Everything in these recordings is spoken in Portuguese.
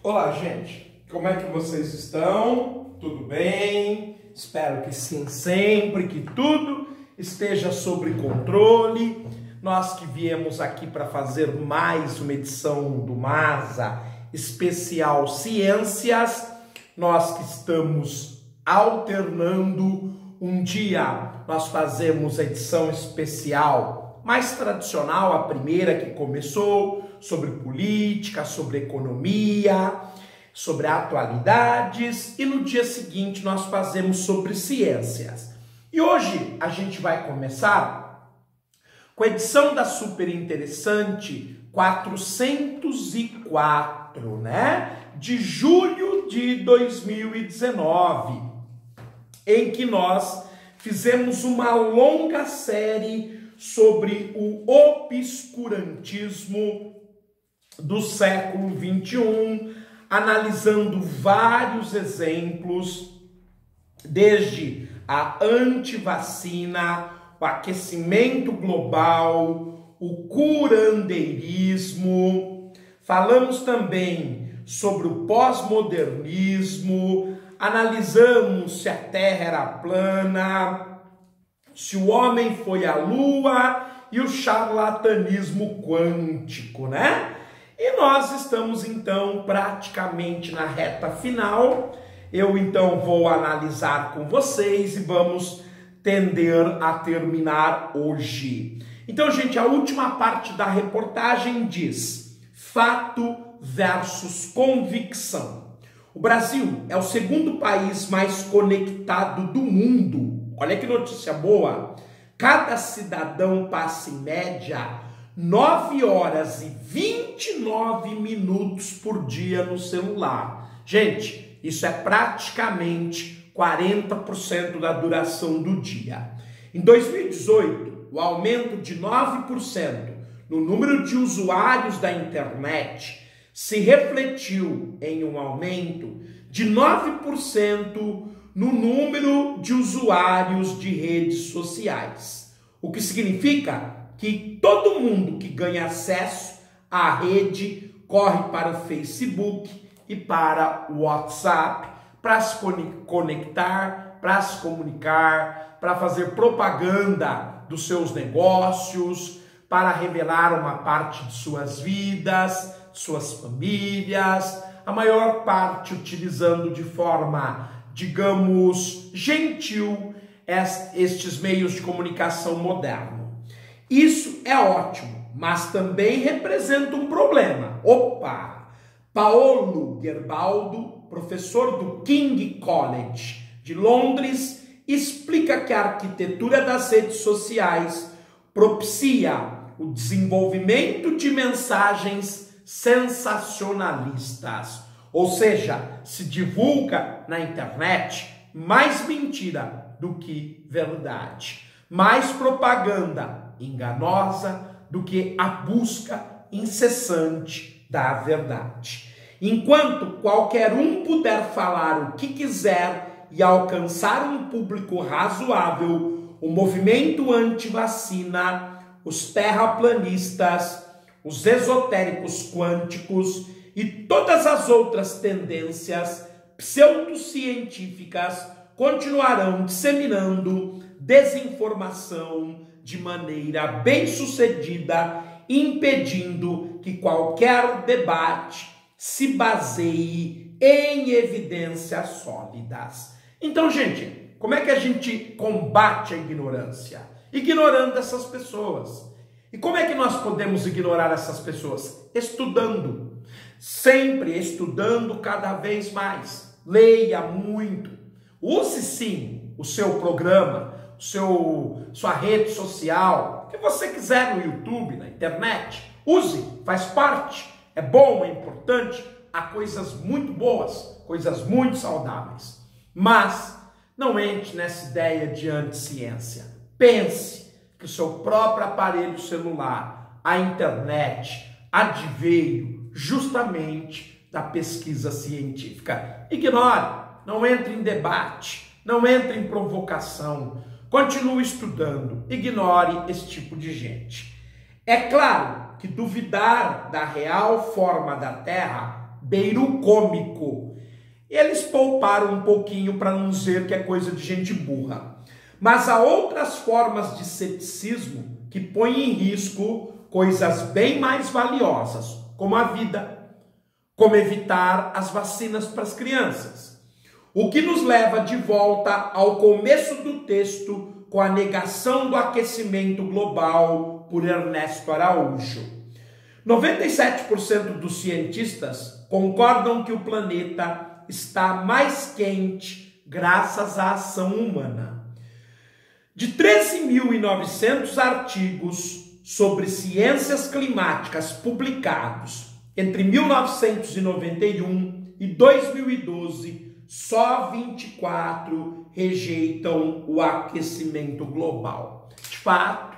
Olá, gente. Como é que vocês estão? Tudo bem? Espero que sim, sempre, que tudo esteja sob controle. Nós que viemos aqui para fazer mais uma edição do MASA Especial Ciências, nós que estamos alternando um dia, nós fazemos a edição especial mais tradicional, a primeira que começou, sobre política, sobre economia, sobre atualidades, e no dia seguinte nós fazemos sobre ciências. E hoje a gente vai começar com a edição da super interessante 404, de julho de 2019, em que nós fizemos uma longa série sobre o obscurantismo do século XXI, analisando vários exemplos, desde a antivacina, o aquecimento global, o curandeirismo. Falamos também sobre o pós-modernismo, analisamos se a Terra era plana, se o homem foi à Lua e o charlatanismo quântico, E nós estamos, então, praticamente na reta final. Eu, então, vou analisar com vocês e vamos tender a terminar hoje. Então, gente, a última parte da reportagem diz: fato versus convicção. O Brasil é o segundo país mais conectado do mundo. Olha que notícia boa. Cada cidadão passa, em média, 9 horas e 29 minutos por dia no celular. Gente, isso é praticamente 40% da duração do dia. Em 2018, o aumento de 9% no número de usuários da internet se refletiu em um aumento de 9% no número de usuários de redes sociais. O que significa que todo mundo que ganha acesso à rede corre para o Facebook e para o WhatsApp para se conectar, para se comunicar, para fazer propaganda dos seus negócios, para revelar uma parte de suas vidas, suas famílias, a maior parte utilizando de forma, digamos, gentil estes meios de comunicação moderno. Isso é ótimo, mas também representa um problema. Paolo Gerbaldo, professor do King College de Londres, explica que a arquitetura das redes sociais propicia o desenvolvimento de mensagens sensacionalistas, ou seja, se divulga na internet mais mentira do que verdade, mais propaganda enganosa do que a busca incessante da verdade. Enquanto qualquer um puder falar o que quiser e alcançar um público razoável, o movimento anti-vacina, os terraplanistas, os esotéricos quânticos e todas as outras tendências pseudocientíficas continuarão disseminando desinformação de maneira bem-sucedida, impedindo que qualquer debate se baseie em evidências sólidas. Então, gente, como é que a gente combate a ignorância? Ignorando essas pessoas. E como é que nós podemos ignorar essas pessoas? Estudando. Sempre estudando cada vez mais. Leia muito. Use sim o seu programa, sua rede social, o que você quiser no YouTube, na internet. Use, faz parte. É bom, é importante. Há coisas muito boas, coisas muito saudáveis. Mas não entre nessa ideia de anticiência. Pense que o seu próprio aparelho celular, a internet, adveio justamente da pesquisa científica. Ignore, não entre em debate, não entre em provocação, continue estudando, ignore esse tipo de gente. É claro que duvidar da real forma da Terra beiro cômico. Eles pouparam um pouquinho para não dizer que é coisa de gente burra. Mas há outras formas de ceticismo que põem em risco coisas bem mais valiosas, como a vida, como evitar as vacinas para as crianças. O que nos leva de volta ao começo do texto com a negação do aquecimento global por Ernesto Araújo. 97% dos cientistas concordam que o planeta está mais quente graças à ação humana. De 13.900 artigos sobre ciências climáticas publicados entre 1991 e 2012, só 24 rejeitam o aquecimento global. De fato,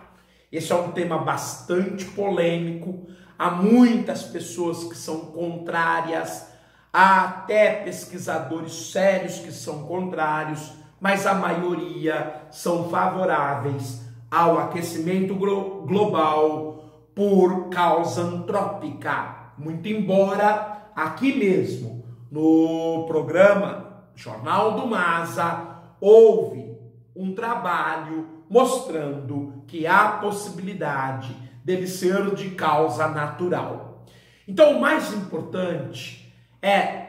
esse é um tema bastante polêmico. Há muitas pessoas que são contrárias, há até pesquisadores sérios que são contrários, mas a maioria são favoráveis ao aquecimento global por causa antrópica. Muito embora aqui mesmo, no programa Jornal do Masa, houve um trabalho mostrando que há possibilidade dele ser de causa natural. Então, o mais importante é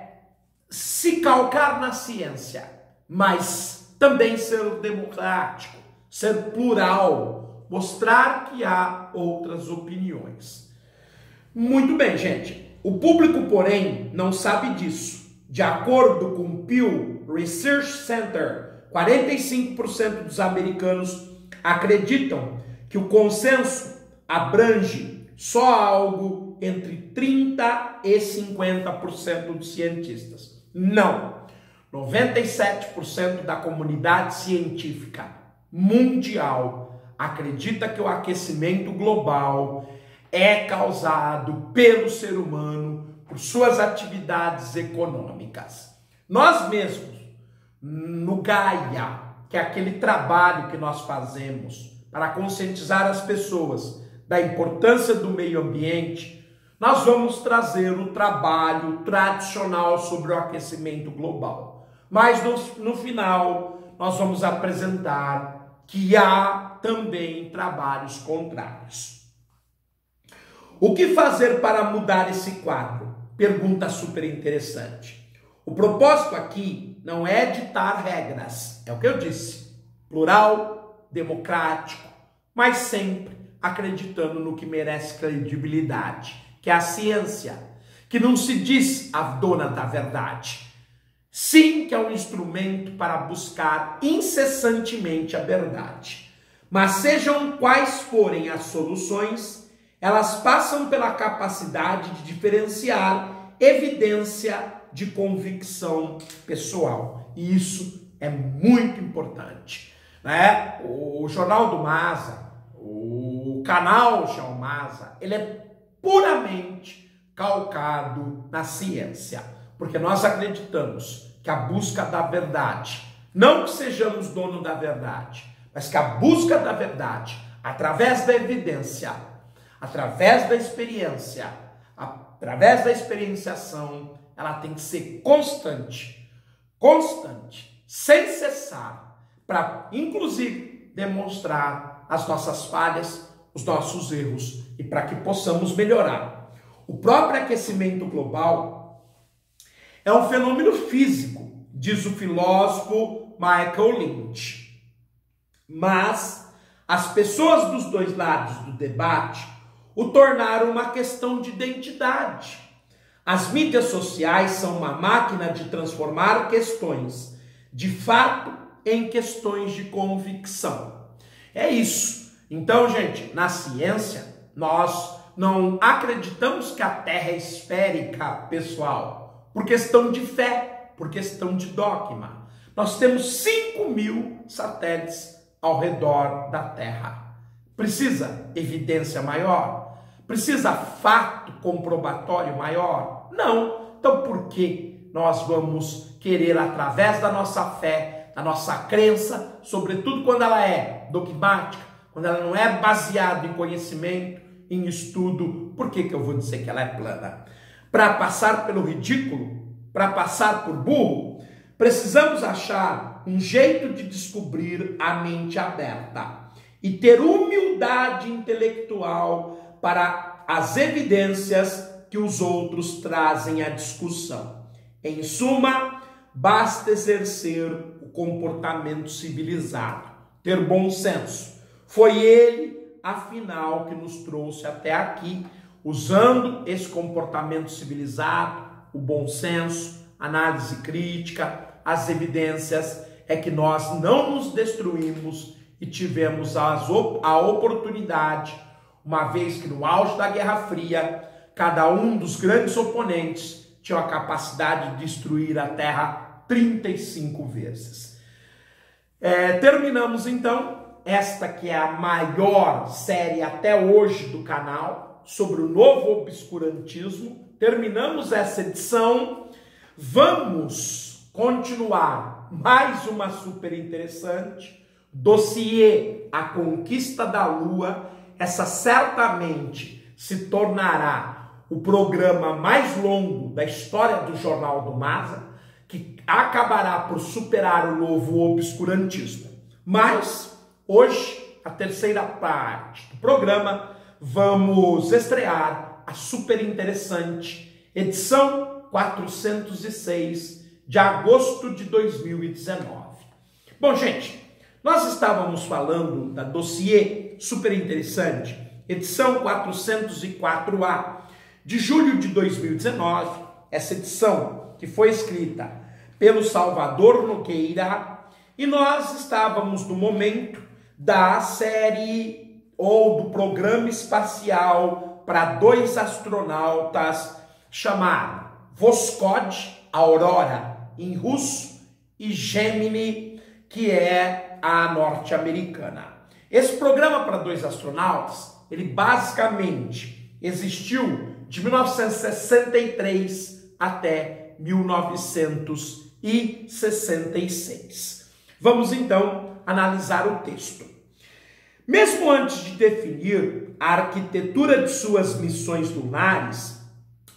se calcar na ciência, mas também ser democrático, ser plural, mostrar que há outras opiniões. Muito bem, gente. O público, porém, não sabe disso. De acordo com o Pew Research Center, 45% dos americanos acreditam que o consenso abrange só algo entre 30% e 50% dos cientistas. Não. 97% da comunidade científica mundial acredita que o aquecimento global é causado pelo ser humano por suas atividades econômicas. Nós mesmos, no Gaia, que é aquele trabalho que nós fazemos para conscientizar as pessoas da importância do meio ambiente, nós vamos trazer o trabalho tradicional sobre o aquecimento global. Mas no final, nós vamos apresentar que há também trabalhos contrários. O que fazer para mudar esse quadro? Pergunta super interessante. O propósito aqui não é ditar regras, é o que eu disse, plural, democrático, mas sempre acreditando no que merece credibilidade, que é a ciência, que não se diz a dona da verdade, sim que é um instrumento para buscar incessantemente a verdade. Mas sejam quais forem as soluções, elas passam pela capacidade de diferenciar evidência de convicção pessoal. E isso é muito importante, né? O Jornal do Masa, o canal João Masa, ele é puramente calcado na ciência, porque nós acreditamos que a busca da verdade, não que sejamos dono da verdade, mas que a busca da verdade, através da evidência, através da experiência, através da experienciação, ela tem que ser constante, sem cessar, para, inclusive, demonstrar as nossas falhas, os nossos erros, e para que possamos melhorar. O próprio aquecimento global é um fenômeno físico, diz o filósofo Michael Lynch. Mas as pessoas dos dois lados do debate o tornaram uma questão de identidade. As mídias sociais são uma máquina de transformar questões de fato em questões de convicção. É isso. Então, gente, na ciência, nós não acreditamos que a Terra é esférica, pessoal, por questão de fé, por questão de dogma. Nós temos 5.000 satélites ao redor da Terra. Precisa evidência maior? Precisa fato comprobatório maior? Não. Então, por que nós vamos querer, através da nossa fé, da nossa crença, sobretudo quando ela é dogmática, quando ela não é baseada em conhecimento, em estudo, por que eu vou dizer que ela é plana? para passar pelo ridículo, para passar por burro, precisamos achar um jeito de descobrir a mente aberta e ter humildade intelectual para as evidências que os outros trazem à discussão. Em suma, basta exercer o comportamento civilizado, ter bom senso. Foi ele, afinal, que nos trouxe até aqui, usando esse comportamento civilizado, o bom senso, análise crítica, as evidências, é que nós não nos destruímos e tivemos a oportunidade, uma vez que no auge da Guerra Fria, cada um dos grandes oponentes tinha a capacidade de destruir a Terra 35 vezes. Terminamos então esta que é a maior série até hoje do canal sobre o novo obscurantismo. Terminamos essa edição. Vamos continuar mais uma super interessante, dossiê A Conquista da Lua. Essa certamente se tornará o programa mais longo da história do Jornal do Maza, que acabará por superar o novo obscurantismo. Mas hoje, a terceira parte do programa, vamos estrear a super interessante edição 406 de agosto de 2019. Bom, gente, nós estávamos falando da dossiê super interessante, edição 404A, de julho de 2019, essa edição que foi escrita pelo Salvador Nogueira, e nós estávamos no momento da série ou do programa espacial para 2 astronautas chamado Voskhod, Aurora em russo, e Gemini, que é a norte-americana. Esse programa para 2 astronautas, ele basicamente existiu de 1963 até 1966. Vamos então analisar o texto. Mesmo antes de definir a arquitetura de suas missões lunares,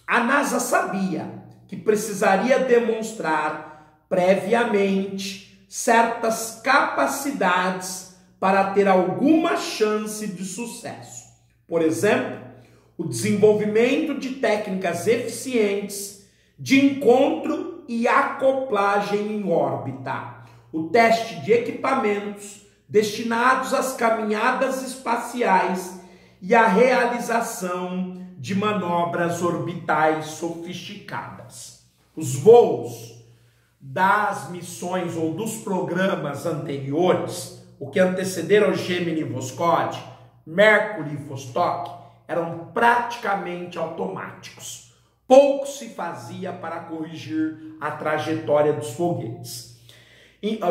a NASA sabia que precisaria demonstrar previamente certas capacidades para ter alguma chance de sucesso. Por exemplo, o desenvolvimento de técnicas eficientes de encontro e acoplagem em órbita, o teste de equipamentos destinados às caminhadas espaciais e a realização de manobras orbitais sofisticadas. Os voos das missões ou dos programas anteriores, o que antecederam o Gemini e Voskhod, Mercury e Vostok, eram praticamente automáticos. Pouco se fazia para corrigir a trajetória dos foguetes,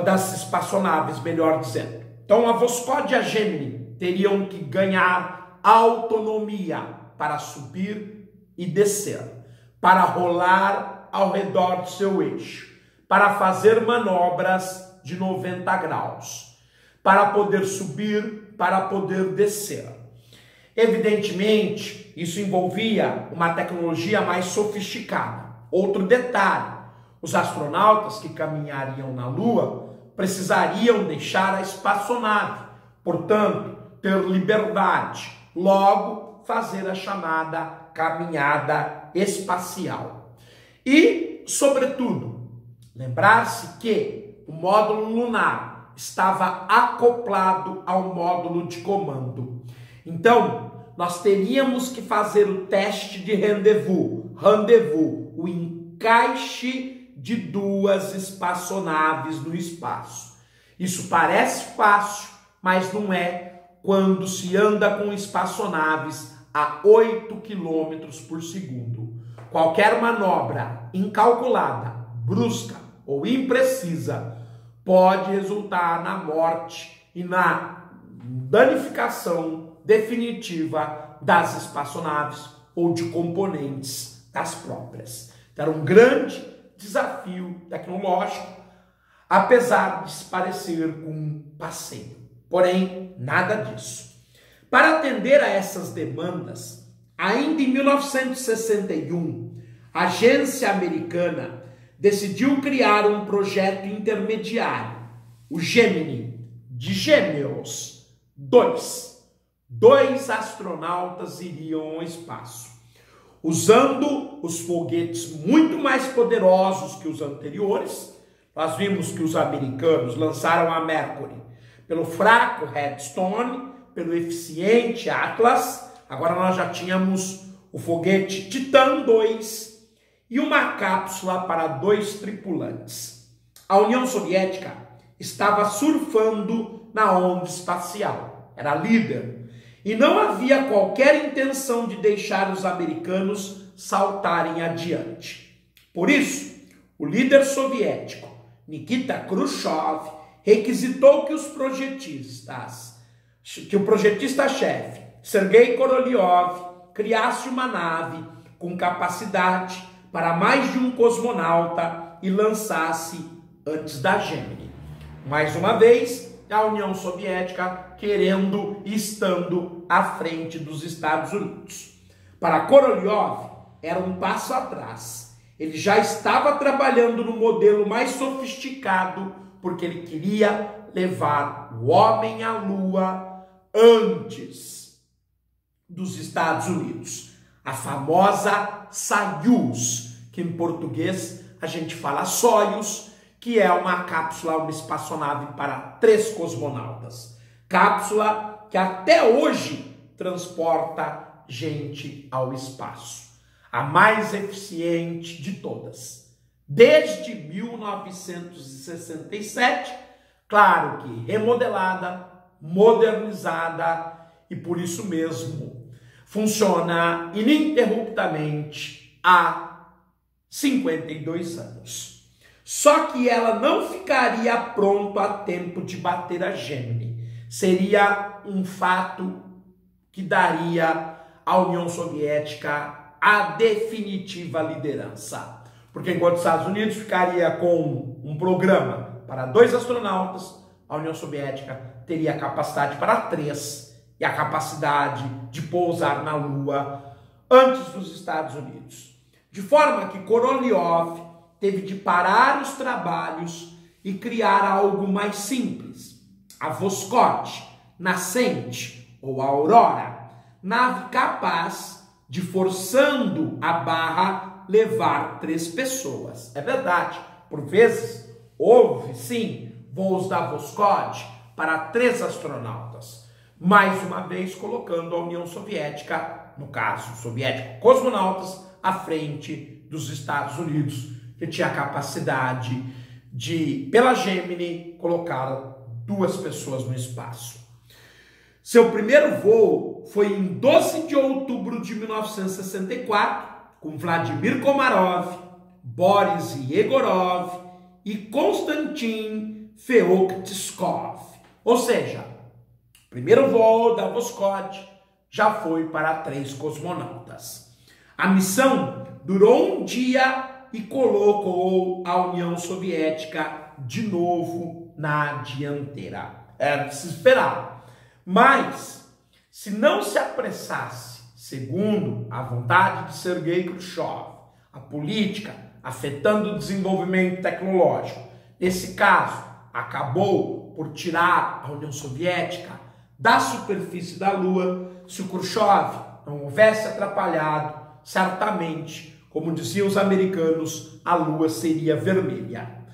das espaçonaves, melhor dizendo. Então, a Voskhod e a Gemini teriam que ganhar autonomia para subir e descer, para rolar ao redor do seu eixo, para fazer manobras de 90 graus, para poder subir, para poder descer. Evidentemente, isso envolvia uma tecnologia mais sofisticada. Outro detalhe, os astronautas que caminhariam na Lua precisariam deixar a espaçonave, portanto, ter liberdade, logo fazer a chamada caminhada espacial. E, sobretudo, lembrar-se que o módulo lunar estava acoplado ao módulo de comando. Então, nós teríamos que fazer o teste de rendezvous, o encaixe de 2 espaçonaves no espaço. Isso parece fácil, mas não é quando se anda com espaçonaves a 8 km por segundo. Qualquer manobra incalculada, brusca ou imprecisa pode resultar na morte e na danificação definitiva das espaçonaves ou de componentes das próprias. Então, era um grande desafio tecnológico, apesar de se parecer com um passeio. Porém, nada disso. Para atender a essas demandas, ainda em 1961, a agência americana decidiu criar um projeto intermediário, o Gemini, de Gêmeos 2. 2 astronautas iriam ao espaço, usando os foguetes muito mais poderosos que os anteriores. Nós vimos que os americanos lançaram a Mercury pelo fraco Redstone, pelo eficiente Atlas. Agora nós já tínhamos o foguete Titan 2 e uma cápsula para 2 tripulantes. A União Soviética estava surfando na onda espacial, era líder, e não havia qualquer intenção de deixar os americanos saltarem adiante. Por isso, o líder soviético, Nikita Khrushchev, requisitou que o projetista-chefe, Sergei Korolev, criasse uma nave com capacidade para mais de um cosmonauta e lançasse antes da Gemini. Mais uma vez, a União Soviética querendo e estando à frente dos Estados Unidos. Para Korolev, era um passo atrás. Ele já estava trabalhando no modelo mais sofisticado, porque ele queria levar o homem à Lua antes dos Estados Unidos. A famosa Soyuz, que em português a gente fala Soyuz, que é uma cápsula, uma espaçonave para 3 cosmonautas. Cápsula que até hoje transporta gente ao espaço. A mais eficiente de todas. Desde 1967, claro que remodelada, modernizada e por isso mesmo funciona ininterruptamente há 52 anos. Só que ela não ficaria pronta a tempo de bater a Gemini. Seria um fato que daria à União Soviética a definitiva liderança. Porque enquanto os Estados Unidos ficaria com um programa para 2 astronautas, a União Soviética teria a capacidade para 3 e a capacidade de pousar na Lua antes dos Estados Unidos. De forma que Korolev teve de parar os trabalhos e criar algo mais simples. A Voskhod Nascente, ou a Aurora, nave capaz de, forçando a barra, levar 3 pessoas. É verdade, por vezes houve sim voos da Voskhod para 3 astronautas. Mais uma vez colocando a União Soviética, no caso soviético, cosmonautas, à frente dos Estados Unidos, que tinha a capacidade de, pela Gemini, colocar 2 pessoas no espaço. Seu primeiro voo foi em 12 de outubro de 1964, com Vladimir Komarov, Boris Yegorov e Konstantin Feoktistov. Ou seja, o primeiro voo da Voskhod já foi para 3 cosmonautas. A missão durou um dia e colocou a União Soviética de novo na dianteira. Era de se esperar. Mas, se não se apressasse, segundo a vontade de Sergei Khrushchev, a política afetando o desenvolvimento tecnológico, nesse caso, acabou por tirar a União Soviética da superfície da Lua. Se o Khrushchev não houvesse atrapalhado, certamente, como diziam os americanos, a Lua seria vermelha.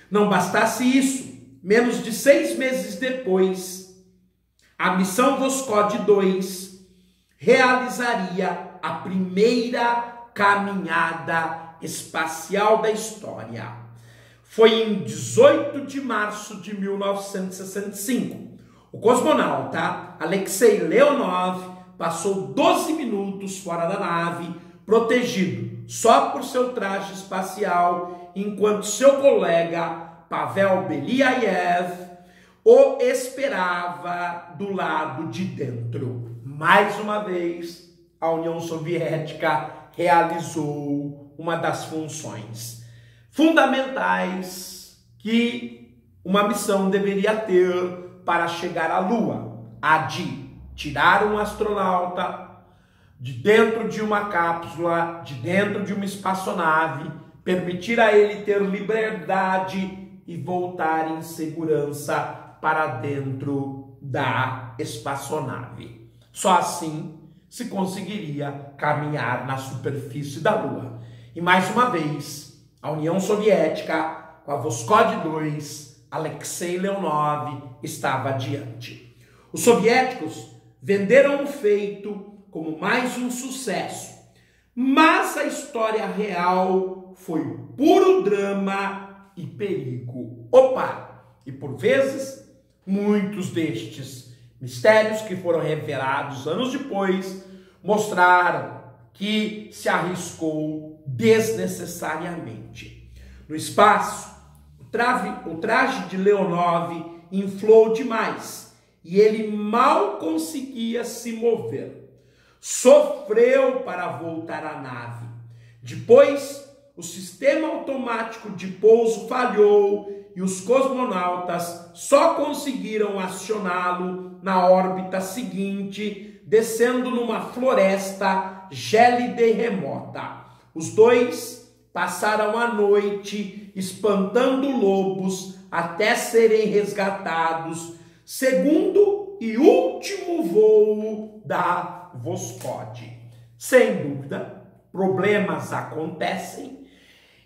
Não bastasse isso, menos de 6 meses depois, a missão Voskhod 2 realizaria a primeira caminhada espacial da história. Foi em 18 de março de 1965. O cosmonauta Alexei Leonov passou 12 minutos fora da nave, protegido só por seu traje espacial, enquanto seu colega Pavel Beliaev o esperava do lado de dentro. Mais uma vez, a União Soviética realizou uma das funções fundamentais que uma missão deveria ter para chegar à Lua, a de tirar um astronauta, de dentro de uma cápsula, de dentro de uma espaçonave, permitir a ele ter liberdade e voltar em segurança para dentro da espaçonave. Só assim se conseguiria caminhar na superfície da Lua. E mais uma vez, a União Soviética, com a Voskhod 2, Alexei Leonov, estava adiante. Os soviéticos venderam o feito como mais um sucesso, mas a história real foi puro drama e perigo. E por vezes, muitos destes mistérios que foram revelados anos depois mostraram que se arriscou desnecessariamente. No espaço, o traje de Leonov inflou demais e ele mal conseguia se mover. Sofreu para voltar à nave. Depois, o sistema automático de pouso falhou e os cosmonautas só conseguiram acioná-lo na órbita seguinte, descendo numa floresta gélida e remota. Os dois passaram a noite espantando lobos até serem resgatados, segundo e último voo da Voskhod. Sem dúvida, problemas acontecem,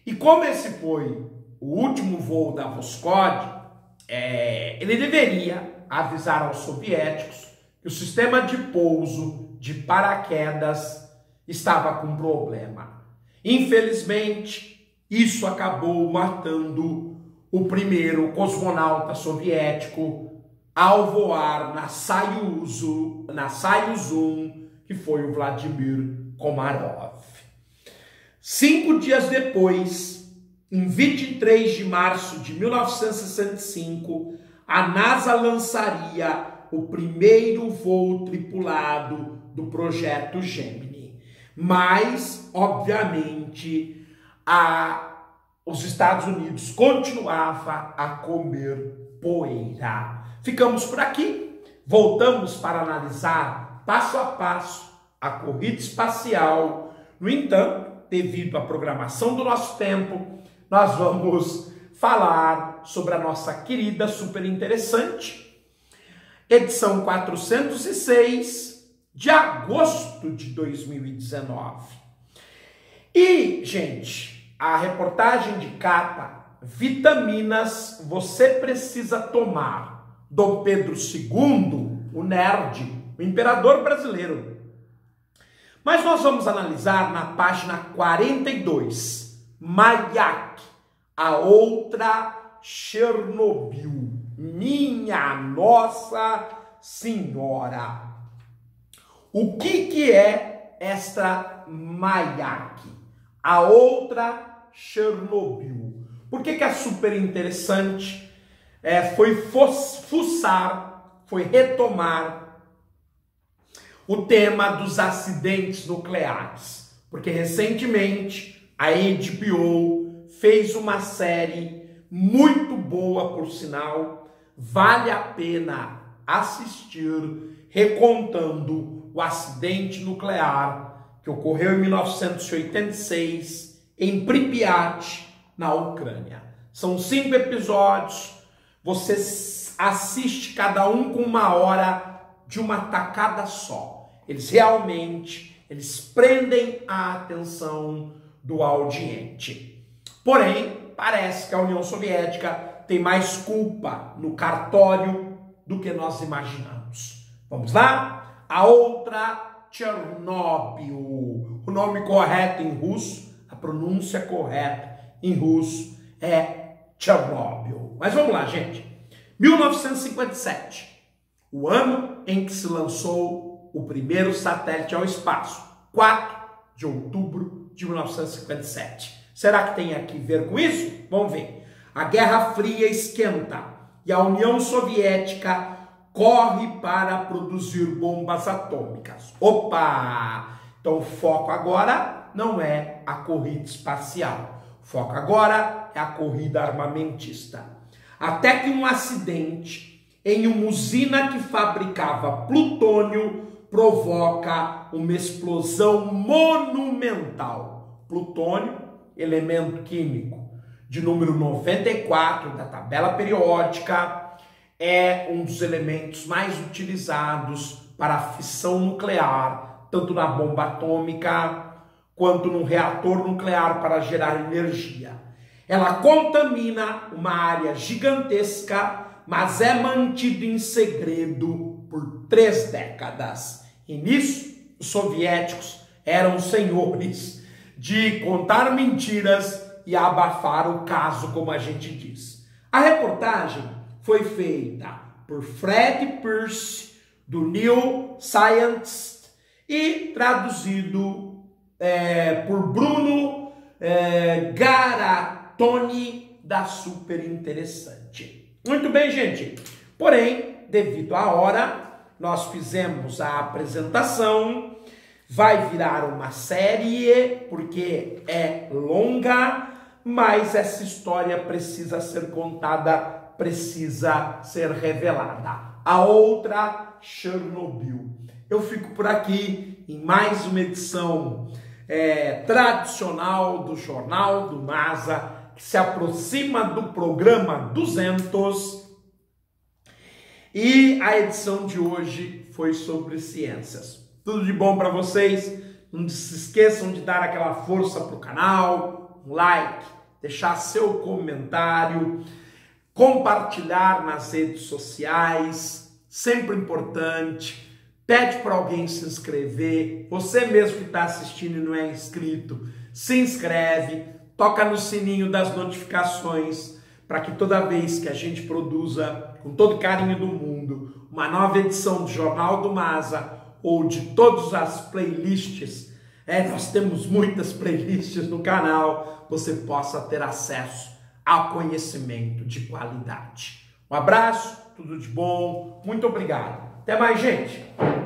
e como esse foi o último voo da Voskhod, ele deveria avisar aos soviéticos que o sistema de pouso de paraquedas estava com problema. Infelizmente, isso acabou matando o primeiro cosmonauta soviético ao voar na Soyuz 1, que foi o Vladimir Komarov. 5 dias depois, em 23 de março de 1965, a NASA lançaria o primeiro voo tripulado do projeto Gemini. Mas, obviamente, os Estados Unidos continuava a comer poeira. Ficamos por aqui, voltamos para analisar passo a passo a corrida espacial. No entanto, devido à programação do nosso tempo, nós vamos falar sobre a nossa querida super interessante edição 406 de agosto de 2019. E, gente, a reportagem de capa, vitaminas você precisa tomar, Dom Pedro II, o nerd, o imperador brasileiro. Mas nós vamos analisar na página 42, Mayak, a outra Chernobyl. Minha Nossa Senhora! O que é esta Mayak, a outra Chernobyl? Por que é super interessante? Foi fuçar, foi retomar o tema dos acidentes nucleares, porque recentemente a HBO fez uma série muito boa, por sinal, vale a pena assistir, recontando o acidente nuclear que ocorreu em 1986 em Pripyat, na Ucrânia. São 5 episódios, você assiste cada um com 1 hora de uma tacada só. Eles prendem a atenção do audiente. Porém, parece que a União Soviética tem mais culpa no cartório do que nós imaginamos. Vamos lá? A outra Chernobyl. O nome correto em russo, a pronúncia correta em russo é Chernobyl. Mas vamos lá, gente. 1957, o ano em que se lançou o primeiro satélite ao espaço. 4 de outubro de 1957. Será que tem aqui a ver com isso? Vamos ver. A Guerra Fria esquenta e a União Soviética corre para produzir bombas atômicas. Então o foco agora não é a corrida espacial. O foco agora é a corrida armamentista. Até que um acidente em uma usina que fabricava plutônio provoca uma explosão monumental. Plutônio, elemento químico de número 94 da tabela periódica, é um dos elementos mais utilizados para a fissão nuclear, tanto na bomba atômica quanto no reator nuclear para gerar energia. Ela contamina uma área gigantesca, mas é mantido em segredo por 3 décadas. E nisso, os soviéticos eram senhores de contar mentiras e abafar o caso, como a gente diz. A reportagem foi feita por Fred Pearce, do New Scientist, e traduzido por Bruno Garatoni, da Super Interessante. Muito bem, gente. Porém, devido à hora, nós fizemos a apresentação. Vai virar uma série, porque é longa, mas essa história precisa ser contada, precisa ser revelada. A outra, Chernobyl. Eu fico por aqui em mais uma edição tradicional do Jornal do NASA, que se aproxima do programa 200. E a edição de hoje foi sobre ciências. Tudo de bom para vocês. Não se esqueçam de dar aquela força para o canal, um like, deixar seu comentário, compartilhar nas redes sociais, sempre importante. Pede para alguém se inscrever. Você mesmo que está assistindo e não é inscrito, se inscreve, toca no sininho das notificações, para que toda vez que a gente produza, com todo carinho do mundo, uma nova edição do Jornal do NASA, ou de todas as playlists, nós temos muitas playlists no canal, você possa ter acesso ao conhecimento de qualidade. Um abraço, tudo de bom, muito obrigado. Até mais, gente!